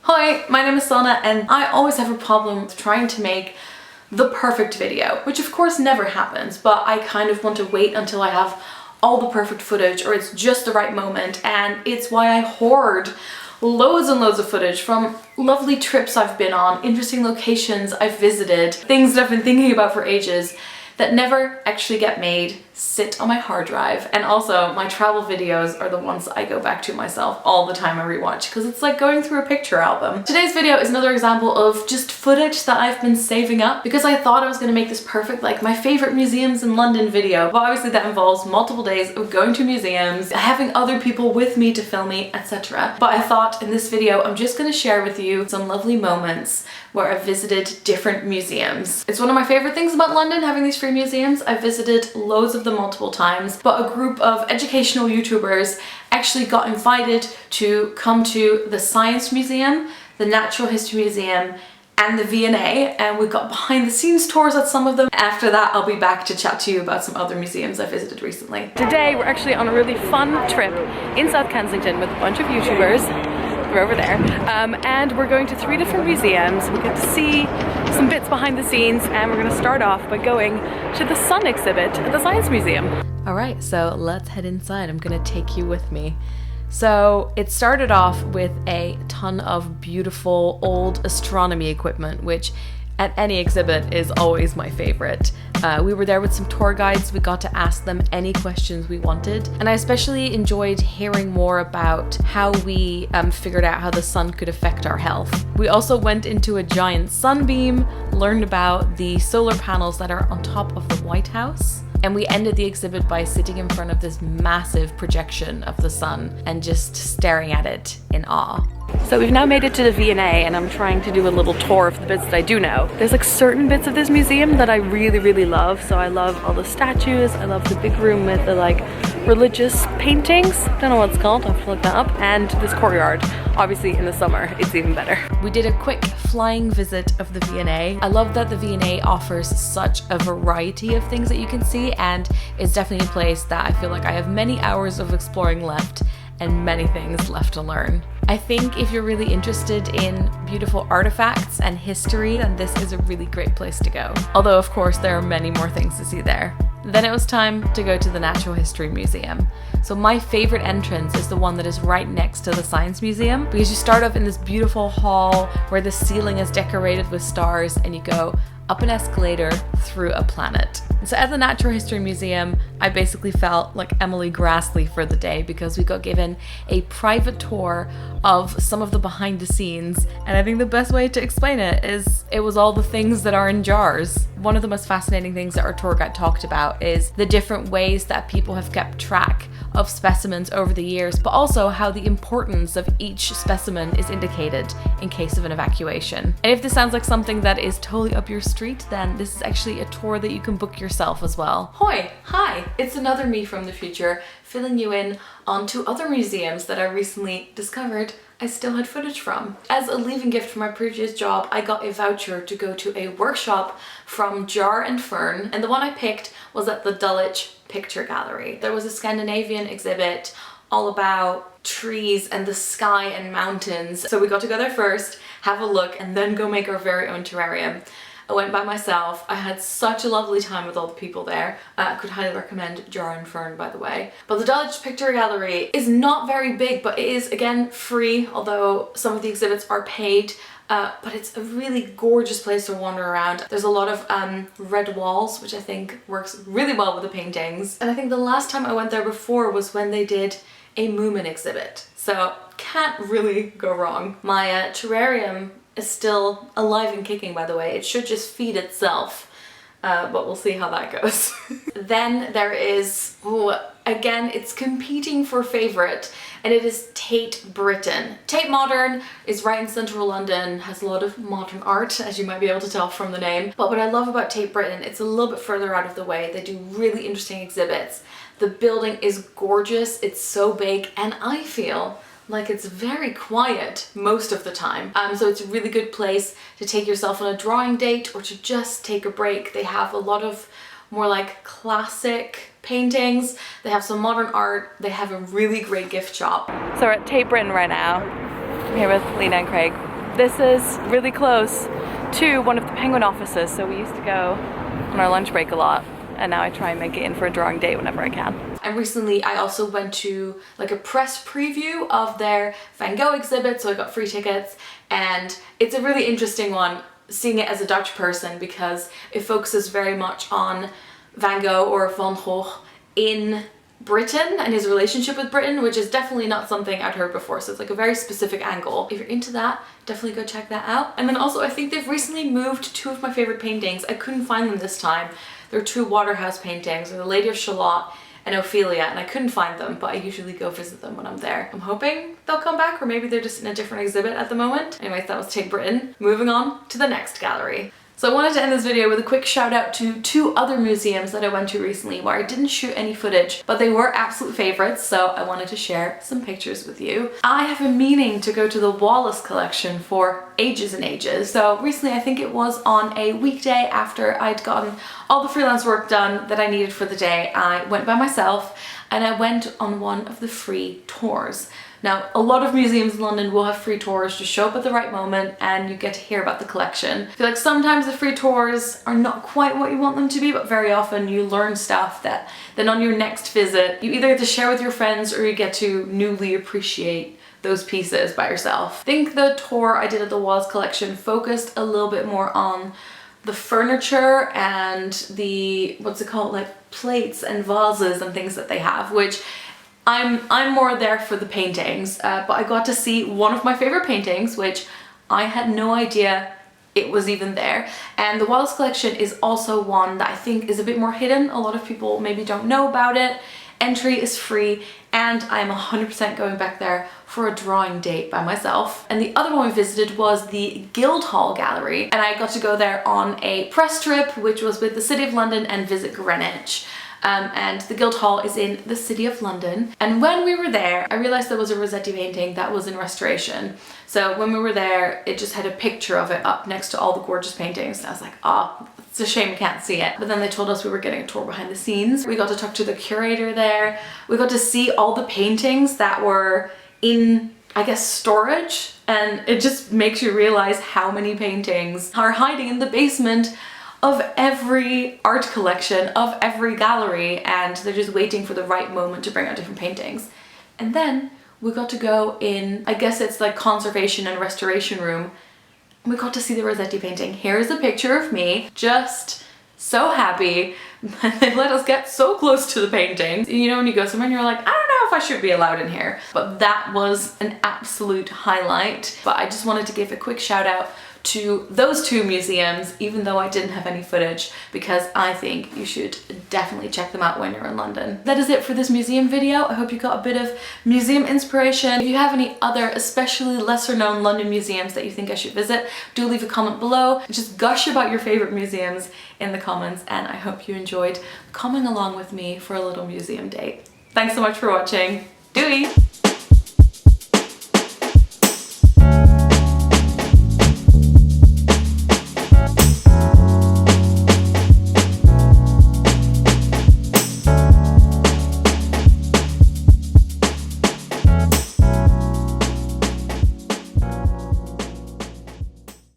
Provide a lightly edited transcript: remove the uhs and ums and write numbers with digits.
Hi, my name is Sana and I always have a problem with trying to make the perfect video, which of course never happens, but I kind of want to wait until I have all the perfect footage or it's just the right moment, and it's why I hoard loads and loads of footage from lovely trips I've been on, interesting locations I've visited, things that I've been thinking about for ages that never actually get made, sit on my hard drive. And also my travel videos are the ones I go back to myself all the time and rewatch because it's like going through a picture album. Today's video is another example of just footage that I've been saving up because I thought I was gonna make this perfect, like my favorite museums in London video. But obviously that involves multiple days of going to museums, having other people with me to film me, etc. But I thought in this video, I'm just gonna share with you some lovely moments where I visited different museums. It's one of my favorite things about London, having these free museums. I've visited loads of them multiple times, but a group of educational YouTubers actually got invited to come to the Science Museum, the Natural History Museum, and the V&A, and we got behind the scenes tours at some of them. After that, I'll be back to chat to you about some other museums I visited recently. Today, we're actually on a really fun trip in South Kensington with a bunch of YouTubers. We're over there, and we're going to 3 different museums. We get to see some bits behind the scenes, and we're going to start off by going to the sun exhibit at the Science Museum. All right, so let's head inside. I'm going to take you with me. So it started off with a ton of beautiful old astronomy equipment, which at any exhibit is always my favorite. We were there with some tour guides. We got to ask them any questions we wanted. And I especially enjoyed hearing more about how we figured out how the sun could affect our health. We also went into a giant sunbeam, learned about the solar panels that are on top of the White House. And we ended the exhibit by sitting in front of this massive projection of the sun and just staring at it in awe. So we've now made it to the V&A, and I'm trying to do a little tour of the bits that I do know. There's like certain bits of this museum that I really love. So I love all the statues, I love the big room with the like religious paintings, don't know what it's called, I'll have to look that up, and this courtyard. Obviously in the summer it's even better. We did a quick flying visit of the V&A. I love that the V&A offers such a variety of things that you can see, and it's definitely a place that I feel like I have many hours of exploring left and many things left to learn. I think if you're really interested in beautiful artifacts and history, then this is a really great place to go. Although of course there are many more things to see there. Then it was time to go to the Natural History Museum. So my favorite entrance is the one that is right next to the Science Museum, because you start off in this beautiful hall where the ceiling is decorated with stars and you go up an escalator through a planet. So at the Natural History Museum, I basically felt like Emily Grassley for the day because we got given a private tour of some of the behind the scenes, and I think the best way to explain it is it was all the things that are in jars. One of the most fascinating things that our tour guide talked about is the different ways that people have kept track of specimens over the years, but also how the importance of each specimen is indicated in case of an evacuation. And if this sounds like something that is totally up your street, then this is actually a tour that you can book yourself as well. Hoi! Hi! It's another me from the future, filling you in on 2 other museums that I recently discovered I still had footage from. As a leaving gift from my previous job, I got a voucher to go to a workshop from Jar and Fern, and the one I picked was at the Dulwich Picture Gallery. There was a Scandinavian exhibit all about trees and the sky and mountains. So we got to go there first, have a look, and then go make our very own terrarium. I went by myself. I had such a lovely time with all the people there. I could highly recommend Jar and Fern, by the way. But the Dulwich Picture Gallery is not very big, but it is, again, free, although some of the exhibits are paid. But it's a really gorgeous place to wander around. There's a lot of red walls, which I think works really well with the paintings. And I think the last time I went there before was when they did a Moomin exhibit. So can't really go wrong. My terrarium is still alive and kicking, by the way. It should just feed itself, but we'll see how that goes. Then there is, again, it's competing for favorite, and it is Tate Britain. Tate Modern is right in central London, has a lot of modern art, as you might be able to tell from the name. But what I love about Tate Britain, it's a little bit further out of the way. They do really interesting exhibits. The building is gorgeous, it's so big, and I feel like it's very quiet most of the time. So it's a really good place to take yourself on a drawing date or to just take a break. They have a lot of more like classic paintings. They have some modern art. They have a really great gift shop. So we're at Tate Britain right now. I'm here with Lena and Craig. This is really close to one of the Penguin offices, so we used to go on our lunch break a lot, and now I try and make it in for a drawing date whenever I can. And recently I also went to like a press preview of their Van Gogh exhibit, so I got free tickets, and it's a really interesting one seeing it as a Dutch person because it focuses very much on Van Gogh or Van Gogh in Britain and his relationship with Britain, which is definitely not something I'd heard before, so it's like a very specific angle. If you're into that, definitely go check that out. And then also I think they've recently moved two of my favorite paintings. I couldn't find them this time. They're two Waterhouse paintings, The Lady of Shalott and Ophelia, and I couldn't find them, but I usually go visit them when I'm there. I'm hoping they'll come back, or maybe they're just in a different exhibit at the moment. Anyways, that was Tate Britain. Moving on to the next gallery. So I wanted to end this video with a quick shout out to two other museums that I went to recently where I didn't shoot any footage, but they were absolute favorites, so I wanted to share some pictures with you. I have been meaning to go to the Wallace Collection for ages and ages. So recently, I think it was on a weekday after I'd gotten all the freelance work done that I needed for the day, I went by myself and I went on one of the free tours. Now, a lot of museums in London will have free tours, just show up at the right moment and you get to hear about the collection. I feel like sometimes the free tours are not quite what you want them to be, but very often you learn stuff that then on your next visit, you either get to share with your friends or you get to newly appreciate those pieces by yourself. I think the tour I did at the Wallace Collection focused a little bit more on the furniture and the, what's it called, like plates and vases and things that they have, which I'm more there for the paintings, but I got to see one of my favorite paintings, which I had no idea it was even there. And the Wallace Collection is also one that I think is a bit more hidden. A lot of people maybe don't know about it. Entry is free, and I'm 100% going back there for a drawing date by myself. And the other one we visited was the Guildhall Gallery, and I got to go there on a press trip, which was with the City of London and visit Greenwich. And the Guildhall is in the City of London. And when we were there, I realized there was a Rossetti painting that was in restoration. So when we were there, it just had a picture of it up next to all the gorgeous paintings. And I was like, oh, it's a shame we can't see it. But then they told us we were getting a tour behind the scenes. We got to talk to the curator there. We got to see all the paintings that were in, I guess, storage. And it just makes you realize how many paintings are hiding in the basement of every art collection, of every gallery, and they're just waiting for the right moment to bring out different paintings. And then we got to go in, I guess it's like conservation and restoration room, and we got to see the Rossetti painting. Here's a picture of me, just so happy that they let us get so close to the painting. You know when you go somewhere and you're like, I don't know if I should be allowed in here. But that was an absolute highlight. But I just wanted to give a quick shout out to those two museums, even though I didn't have any footage, because I think you should definitely check them out when you're in London. That is it for this museum video. I hope you got a bit of museum inspiration. If you have any other, especially lesser known London museums that you think I should visit, do leave a comment below. Just gush about your favorite museums in the comments, and I hope you enjoyed coming along with me for a little museum date. Thanks so much for watching. Doei!